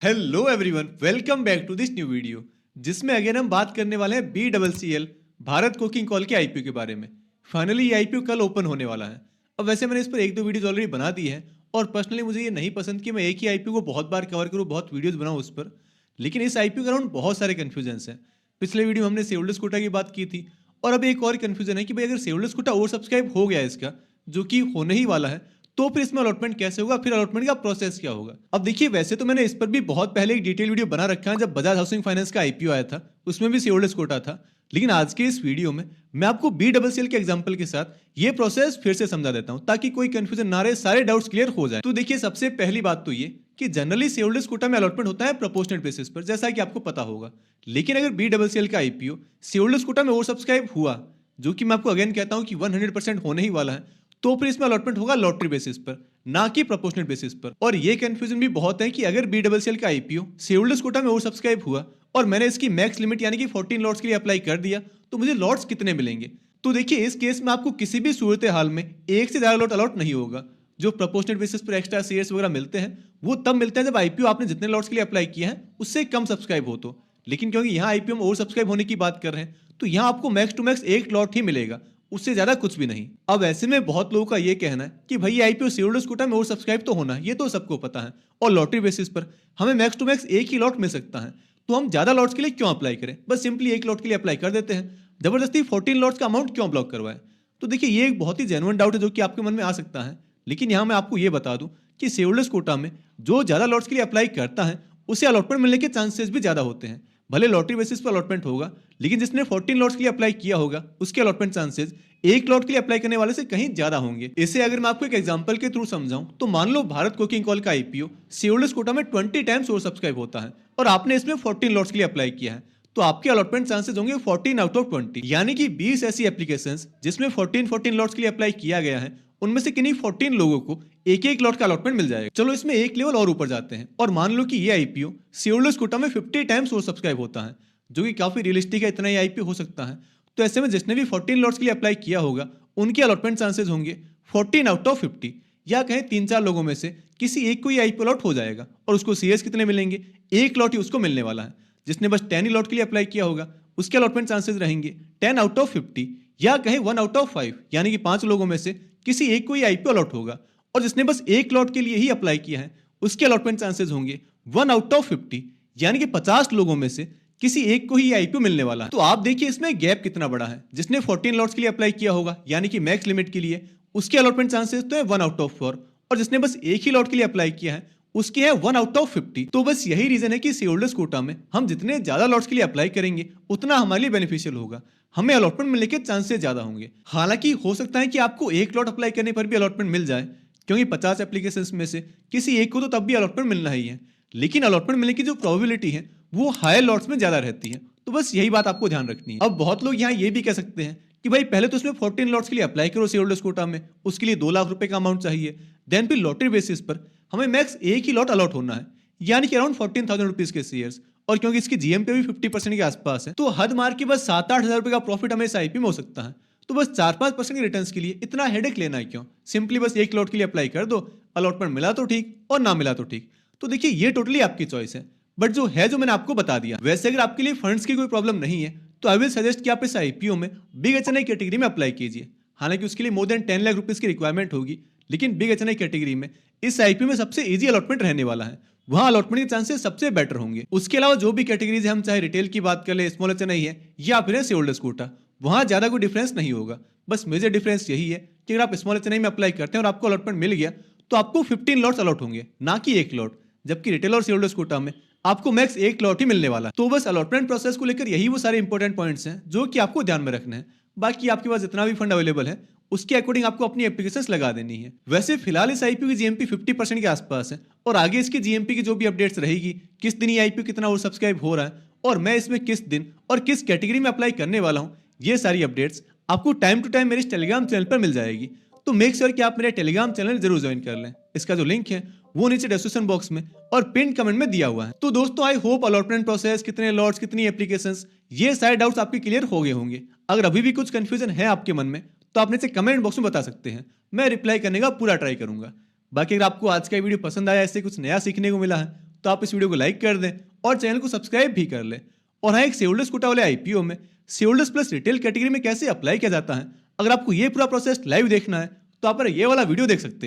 Hello everyone, welcome back to this new video जिसमें again हम बात करने वाले हैं BCCL भारत कोकिंग कॉल के आईपीओ के बारे में। फाइनली ये आईपीओ कल ओपन होने वाला है। अब वैसे मैंने इस पर एक दो वीडियोस ऑलरेडी बना दी है और पर्सनली मुझे ये नहीं पसंद कि मैं एक ही आईपीओ को बहुत बार कवर करूँ, बहुत वीडियोस बनाऊँ उस पर। लेकिन इस आईपीओ के अराउंड बहुत सारे कन्फ्यूजन्स हैं। पिछले वीडियो में हमने शेयरहोल्डर्स कोटा की बात की थी और अब एक और कन्फ्यूजन है कि भाई अगर शेयरहोल्डर्स कोटा ओवर सब्सक्राइब हो गया इसका, जो कि होने ही वाला है, तो फिर इसमें अलॉटमेंट कैसे होगा, फिर अलॉटमेंट का प्रोसेस क्या होगा। अब देखिए, वैसे तो मैंने इस पर भी बहुत पहले एक डिटेल वीडियो बना रखा है। जब बजाज हाउसिंग फाइनेंस का आईपीओ आया था उसमें भी शेयरहोल्डर्स कोटा था। लेकिन आज के इस वीडियो में मैं आपको BCCL के एग्जांपल के साथ ये प्रोसेस फिर से समझा देता हूं ताकि कोई कंफ्यूजन ना रहे, सारे डाउट्स क्लियर हो जाए। तो देखिए, सबसे पहली बात तो ये कि जनरली शेयरहोल्डर्स कोटा में अलॉटमेंट होता है प्रोपोर्शनल बेसिस पर, जैसा कि आपको पता होगा। लेकिन अगर BCCL का आईपीओ शेयरहोल्डर्स कोटा में ओवर सब्सक्राइब हुआ, जो कि मैं आपको अगेन कहता हूं कि 100% होने ही वाला है, तो फिर इसमें अलॉटमेंट होगा लॉटरी बेसिस पर, ना कि प्रोपोर्शनल बेसिस पर। और ये कंफ्यूजन भी बहुत है कि अगर BCCL का आईपीओ शेयरहोल्डर्स कोटा में ओवर सब्सक्राइब हुआ और मैंने इसकी मैक्स लिमिट यानी कि 14 लॉट्स के लिए अप्लाई कर दिया, तो मुझे लॉट्स कितने मिलेंगे। तो देखिए, इस केस में आपको किसी भी सूरत हाल में एक से ज्यादा लॉट अलॉट नहीं होगा। जो प्रोपोर्शनल बेसिस पर एक्स्ट्रा शेयर्स वगैरह मिलते हैं वो तब मिलते हैं जब आईपीओ आपने जितने लॉट्स के लिए अप्लाई किया है उससे कम सब्सक्राइब हो तो। लेकिन क्योंकि यहाँ आईपीओ में ओवर सब्सक्राइब होने की बात कर रहे हैं, तो यहाँ आपको मैक्स टू मैक्स एक लॉट ही मिलेगा, उससे ज्यादा कुछ भी नहीं। अब ऐसे में बहुत लोगों का ये कहना है कि भाई आईपीओ शेयरहोल्डर्स कोटा में ओवर सब्सक्राइब तो होना है, ये तो सबको पता है, और लॉटरी बेसिस पर हमें मैक्स टू मैक्स एक ही लॉट मिल सकता है, तो हम ज्यादा लॉट्स के लिए क्यों अप्लाई करें, बस सिंपली एक लॉट के लिए अप्लाई कर देते हैं, जबरदस्ती 14 लॉट्स का अमाउंट क्यों ब्लॉक करवाएं। तो देखिए, ये एक बहुत ही जेन्युइन डाउट है जो कि आपके मन में आ सकता है। लेकिन यहाँ मैं आपको ये बता दूं कि शेयरहोल्डर्स कोटा में जो ज्यादा लॉट्स के लिए अप्लाई करता है उसे अलॉटमेंट मिलने के चांसेस भी ज्यादा होते हैं। भले लॉटरी बेसिस पर अलॉटमेंट होगा, लेकिन जिसने 14 लॉट्स के लिए अप्लाई किया होगा उसके अलॉटमेंट चांसेस एक लॉट के लिए अप्लाई करने वाले से कहीं ज्यादा होंगे। इसे अगर मैं आपको एक एग्जांपल के थ्रू समझाऊं, तो मान लो भारत कोकिंग कॉल का आईपीओ शेयरहोल्डर्स कोटा में 20 टाइम्स ओवर सब्सक्राइब होता है और आपने इसमें 14 लॉट्स के लिए अप्लाई किया है, तो आपके अलॉटमेंट चांसेस होंगे 14 आउट ऑफ 20, यानी कि 20 ऐसी एप्लीकेशंस जिसमें 14 लॉट्स के लिए अप्लाई किया गया है, उनमें से किन्हीं 14 लोगों को एक एक लॉट का अलॉटमेंट मिल जाएगा। चलो इसमें एक लेवल और ऊपर जाते हैं और मान लो कि ये आईपीओ शेयरहोल्डर्स कोटा में 50 टाइम्स ओवर सब्सक्राइब होता है, जो कि काफी रियलिस्टिक है, इतना ही आईपीओ हो सकता है। तो ऐसे में जिसने भी 14 लॉट्स के लिए अप्लाई किया होगा उनके अलॉटमेंट चांसेस होंगे 14 आउट ऑफ 50, या कहें 3-4 लोगों में से किसी एक को ही आईपीओ लॉट हो जाएगा। और उसको सीएस कितने मिलेंगे, एक लॉट ही उसको मिलने वाला है। जिसने बस 10 ही लॉट के लिए अप्लाई किया होगा उसके अलॉटमेंट चांसेस रहेंगे 10 आउट ऑफ 50, या कहें 1 आउट ऑफ 5, यानी कि 5 लोगों में से किसी एक को ही आईपीओ अलॉट होगा। और जिसने बस एक लॉट के लिए ही अप्लाई किया है उसके अलॉटमेंट चांसेस होंगे 1 आउट ऑफ 50, यानी कि 50 लोगों में से किसी एक को ही आईपीओ मिलने वाला है। तो आप देखिए इसमें गैप कितना बड़ा है। जिसने 14 लॉट्स के लिए अप्लाई किया होगा यानी कि मैक्स लिमिट के लिए, उसके अलॉटमेंट चांसेस तो है 1 आउट ऑफ 4, और जिसने बस एक ही लॉट के लिए अप्लाई किया है उसके है 1 आउट ऑफ 50। तो बस यही रीजन है कि शेयरहोल्डर्स कोटा में हम जितने ज्यादा लॉट्स के लिए अप्लाई करेंगे उतना हमारे लिए बेनिफिशियल होगा, हमें अलॉटमेंट मिलने के चांसेस ज्यादा होंगे। हालांकि हो सकता है कि आपको एक लॉट अप्लाई करने पर भी अलॉटमेंट मिल जाए, क्योंकि 50 एप्लीकेशंस में से किसी एक को तो तब भी अलॉटमेंट मिलना ही है। लेकिन अलॉटमेंट मिलने की जो प्रोबेबिलिटी है वो हायर लॉट्स में ज्यादा रहती है। तो बस यही बात आपको ध्यान रखनी है। अब बहुत लोग यहाँ ये भी कह सकते हैं कि भाई पहले तो इसमें 14 लॉट्स के लिए अप्लाई करो शेयरहोल्डर्स कोटा में, उसके लिए 2 लाख रुपए का अमाउंट चाहिए, देन फिर लॉटरी बेसिस पर हमें मैक्स एक ही लॉट अलॉट होना है, यानी कि अराउंड 14,000 रुपीज के शेयर्स। और क्योंकि इसकी जीएमपी भी 50% के आसपास है, तो हद मार के बस 7-8 हजार रुपए का प्रॉफिट हमें इस आईपी में हो सकता है। तो बस 4-5% के रिटर्न के लिए इतना हेडेक लेना है क्यों, सिंपली बस एक लॉट के लिए अप्लाई कर दो, अलॉटमेंट मिला तो ठीक और ना मिला तो ठीक। तो देखिए, ये टोटली आपकी चॉइस है, बट जो है जो मैंने आपको बता दिया। वैसे अगर आपके लिए फंड्स की कोई प्रॉब्लम नहीं है तो आई विल सजेस्ट कि आप इस आईपीओ में बिग एचएनआई कैटेगरी में अप्लाई कीजिए। हालांकि उसके लिए मोर देन 10 लाख रुपीज की रिक्वायरमेंट होगी, लेकिन बिग एचएनआई कैटेगरी में इस आईपीओ में सबसे इजी अलॉटमेंट रहने वाला है, वहां अलॉटमेंट के चांसेस सबसे बेटर होंगे। उसके अलावा जो भी कैटेगरीज है, हम चाहे रिटेल की बात कर ले, स्मॉल एचएनआई है या फिर शेयरहोल्डर्स कोटा, वहां ज्यादा कोई डिफरेंस नहीं होगा। बस मेजर डिफरेंस यही है कि अगर आप स्मॉल एचएनआई में अप्लाई करते हैं और आपको अलॉटमेंट मिल गया तो आपको 15 लॉट्स अलॉट होंगे, ना कि एक लॉट, जबकि रिटेल और शेयरहोल्डर्स कोटा में आपको मैक्स एक लॉट ही मिलने वाला है। तो बस अलॉटमेंट प्रोसेस को लेकर यही वो सारे इंपॉर्टेंट पॉइंट्स हैं जो कि आपको ध्यान में रखना है। बाकी आपके पास जितना भी फंड अवेलेबल है उसके अकॉर्डिंग आपको अपनी एप्लीकेशंस लगा देनी है। वैसे फिलहाल इस आईपीओ की जीएमपी 50% के आसपास है, और आगे इसकी जीएमपी की जो भी अपडेट्स रहेगी, किस दिन ये आईपीओ कितना ओवर सब्सक्राइब हो रहा है और मैं इसमें किस दिन और किस कैटेगरी में अप्लाई करने वाला हूं, ये सारी अपडेट्स आपको टाइम टू टाइम मेरे टेलीग्राम चैनल पर मिल जाएगी। तो मेक श्योर कि आप मेरे टेलीग्राम चैनल जरूर ज्वाइन कर लें। इसका जो लिंक है वो नीचे डिस्क्रिप्शन बॉक्स में और पिन कमेंट में दिया हुआ है। तो दोस्तों, आई होप अलॉटमेंट प्रोसेस, कितने लॉट्स, कितनी एप्लीकेशंस, ये सारे डाउट्स आपके क्लियर हो गए होंगे। अगर अभी भी कुछ कंफ्यूजन है आपके मन में तो आप नीचे कमेंट बॉक्स में बता सकते हैं, मैं रिप्लाई करने का पूरा ट्राई करूंगा। बाकी अगर आपको आज का वीडियो पसंद आया, इससे कुछ नया सीखने को मिला है, तो आप इस वीडियो को लाइक कर दें और चैनल को सब्सक्राइब भी कर लें। और हाँ, एक शेयरहोल्डर्स कोटा वाले आईपीओ में शेयरहोल्डर्स प्लस रिटेल कैटेगरी में कैसे अप्लाई किया जाता है, अगर आपको ये पूरा प्रोसेस लाइव देखना है तो आप ये वाला वीडियो देख सकते हैं।